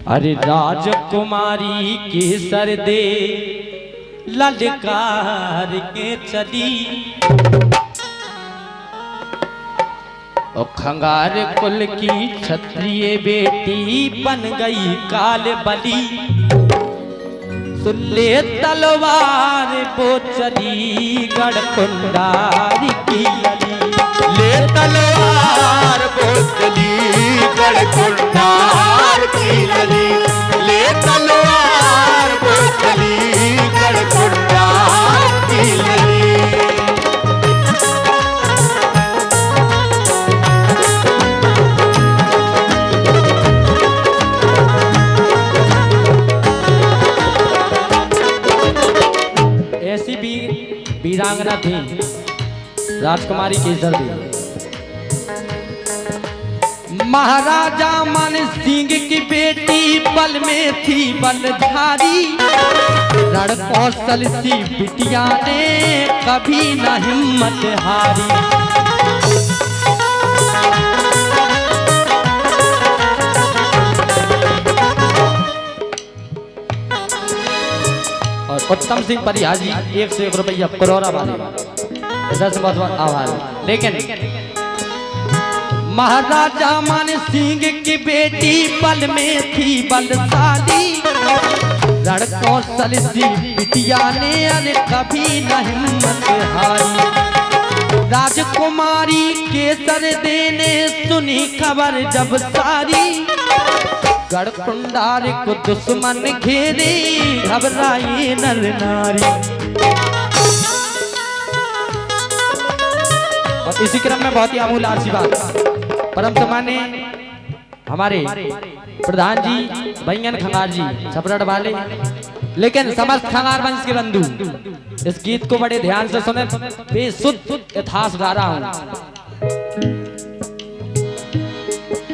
अरे राजकुमारी केसर दे ललकार के चली, और खंगार कुल की क्षत्रिय बेटी बन गई काल बली। सुन ले तलवार वो चली गढ़कुंडारी की गली, ले तलवार वो चली गढ़कुंडार की गली, ले तलवार वो चली गढ़कुंडार की गली। ऐसी वीरांगना थी राजकुमारी केसर देवी। महाराजा मन सिंह की बेटी बल में थी बलधारी, रण कौशल सी बिटिया ने कभी न हिम्मत हारी। और उत्तम सिंह परिहार जी 101 रुपया करोड़ा वाले 10 बहुत आभार। लेकिन महाराजा मान सिंह की बेटी बल में थी बलशाली, रण कौशल सी बिटिया ने अरे कभी न हिम्मत हारी। राजकुमारी केसर देने सुनी खबर जब सारी, गढ़कुंडार को दुश्मन घेरे घबराए नर नारी। और इसी क्रम में बहुत ही अमूल्य आशीर्वाद परम सम्मान्य हमारे प्रधान जी भैयन खंगार जी छपरड़ वाले, लेकिन समस्त खंगार वंश के बंधु इस गीत को बड़े ध्यान से सुने। बेसुध इतिहास गा रहा हूं।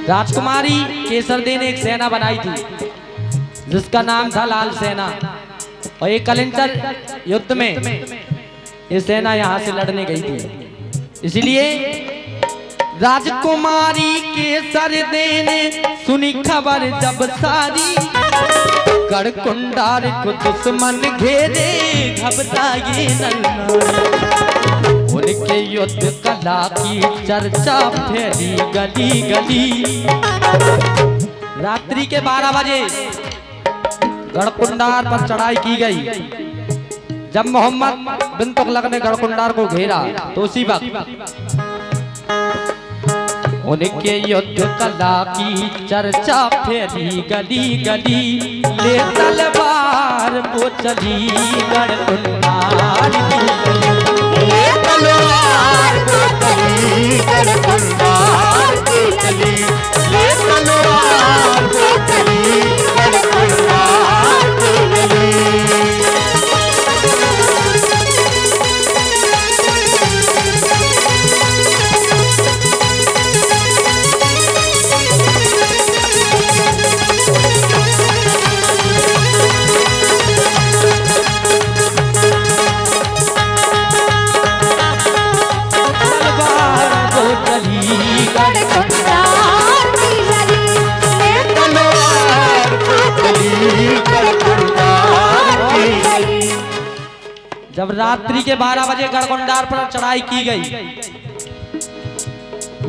राजकुमारी केसरदे ने एक सेना बनाई थी जिसका नाम था लाल सेना, और एक कलिंटर युद्ध में ये सेना यहां से लड़ने गई थी। इसलिए राजकुमारी केसरदे ने सुनी खबर जब सारी, गढ़कुंडार को दुश्मन घेरे घबराए नर नारी। उनके युद्ध कला की चर्चा फैली गली गली। रात्रि के 12 बजे गढ़कुंडार पर चढ़ाई की गई। जब मोहम्मद बिन तुगलक ने गढ़कुंडार को घेरा तो उसी वक्त उनके युद्ध कला की चर्चा फैली गली गली। ले तलवार वो चली गढ़कुंडार की गली, ले तलवार वो चली गढ़कुंडार की गली, ले तलवार वो चली गढ़कुंडार की गली। जब रात्रि के 12 बजे गढ़कुंडार पर चढ़ाई की गई,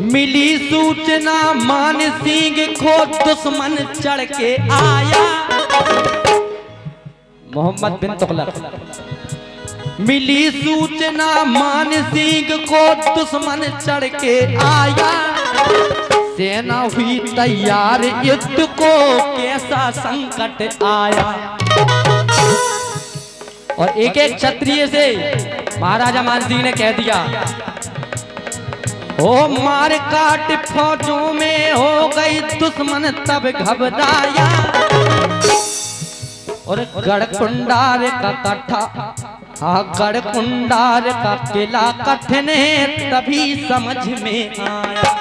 मिली सूचना मान सिंह को दुश्मन चढ़ के आया। मोहम्मद बिन तुगलक। मिली सूचना मान सिंह को दुश्मन चढ़ के आया। सेना हुई तैयार युद्ध को कैसा संकट आया। और एक एक क्षत्रिय से महाराजा मान सिंह ने कह दिया, ओ मार काट फौजों में हो गई दुश्मन तब घबराया। और गढ़कुंडार का कट्ठा, हाँ गढ़कुंडार का किला कठिन है तभी समझ में आया।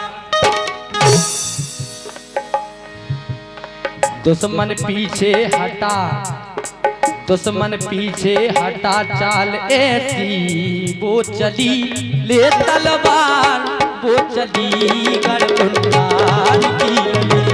दुश्मन पीछे हटा, दुश्मन पीछे हटा, चाल ऐसी वो चली। ले तलवार वो चली गढ़कुंडार की गली,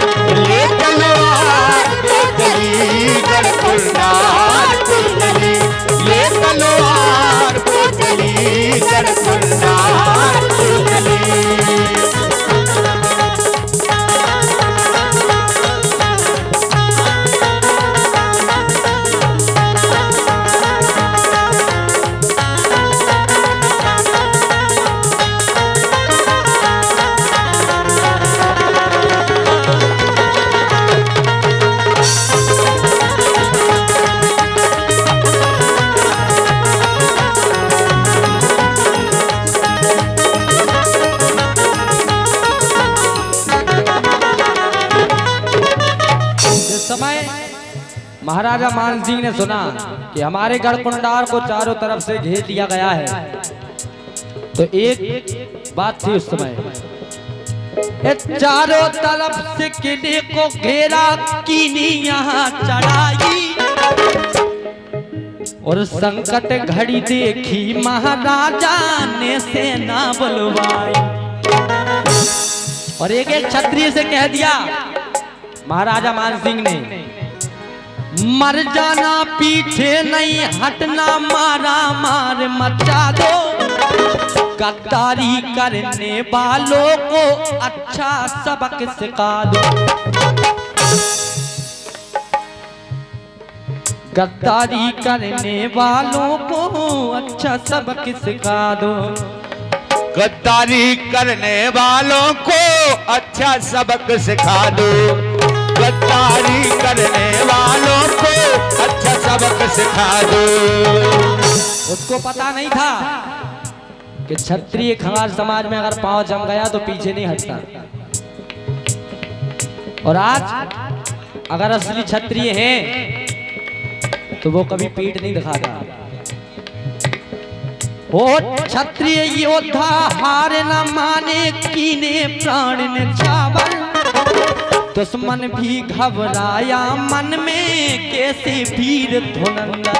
महाराजा मान सिंह ने सुना कि हमारे गढ़कुंडार को चारों तरफ से घेर लिया गया है, तो एक बात थी उस समय, चारों तरफ से किले को घेरा, कीनी यहाँ चढ़ाई, और संकट घड़ी देखी महाराजा ने सेना बुलवाई। और एक एक क्षत्रिय से कह दिया महाराजा मान सिंह ने, मर जाना पीछे नहीं हटना, मारा मार मचा दो, गद्दारी करने वालों को अच्छा सबक सिखा दो, गद्दारी करने वालों को अच्छा सबक सिखा दो, गद्दारी करने वालों को अच्छा सबक सिखा दो, गद्दारी करने वालों को अच्छा सबक सिखा दो। उसको पता नहीं था कि क्षत्रिय खंगार समाज में अगर पांव जम गया तो पीछे नहीं हटता। और आज अगर असली क्षत्रिय हैं तो वो कभी पीठ नहीं दिखाता। वो क्षत्रिय योद्धा हार न माने, कीने प्राण निछावर, दुश्मन भी घबराया मन में, कैसे वीर धुरंधर,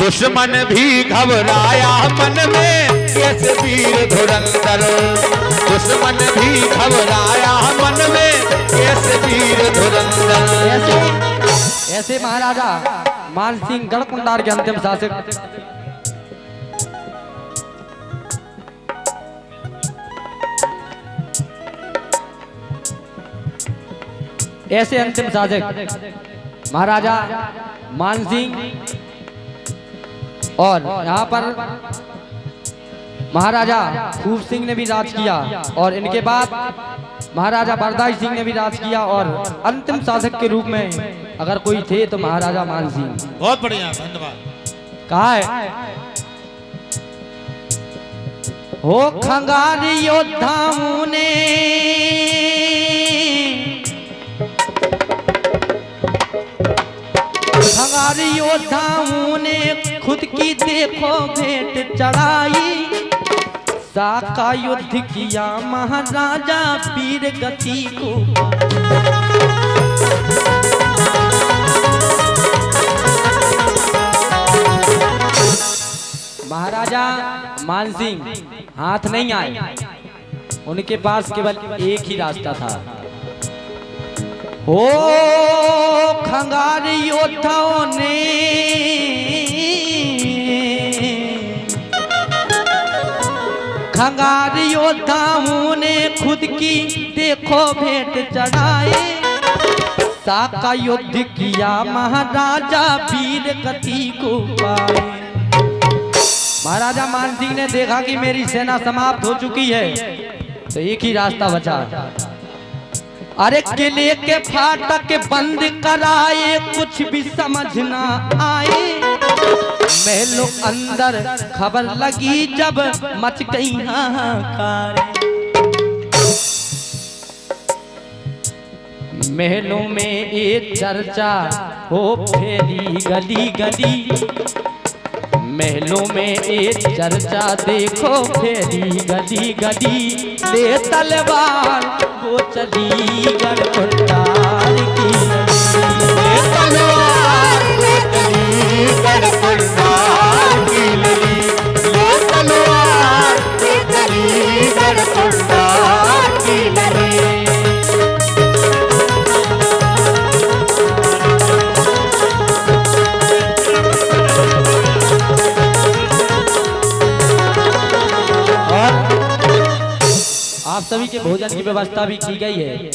दुश्मन भी घबराया मन में, कैसे वीर धुरंधर, दुश्मन भी घबराया मन में, कैसे वीर धुरंधर। ऐसे महाराजा मान सिंह गढ़कुंडार के अंतिम शासक, ऐसे अंतिम शासक महाराजा मान सिंह, और यहाँ पर महाराजा खूब सिंह ने भी राज किया, और इनके बाद महाराजा बरदाई सिंह ने भी राज किया, और अंतिम शासक के रूप में अगर कोई थे तो महाराजा मान सिंह। बहुत बढ़िया, धन्यवाद। कहा है हो खंगार योद्धाओं ने, खंगार योद्धाओं ने खुद की देखो भेंट चढ़ाई, साका युद्ध किया महाराजा वीर गति को, महाराजा मान सिंह हाथ नहीं आए, उनके पास केवल एक ही रास्ता था। हो खंगार योद्धाओं ने, खंगार योद्धाओं ने खुद की देखो भेंट चढ़ाए, साका युद्ध किया महाराजा वीर गति को पाए। महाराजा मान सिंह ने देखा कि मेरी सेना समाप्त हो चुकी है, तो एक ही रास्ता बचा। अरे किले के फाटक बंद कराए, कुछ भी समझ ना आए, महलों अंदर खबर लगी जब मच गई हाहाकार, महलों में एक चर्चा हो फैली गली गली, महलों में एक चर्चा देखो फैली गली गली, ले तलवार वो चली गढ़कुंडार की, ले तलवार वो चली गढ़कुंडार की लड़ी, ले तलवार वो चली गढ़कुंडार की लड़ी। आप सभी के भोजन की व्यवस्था भी की गई है।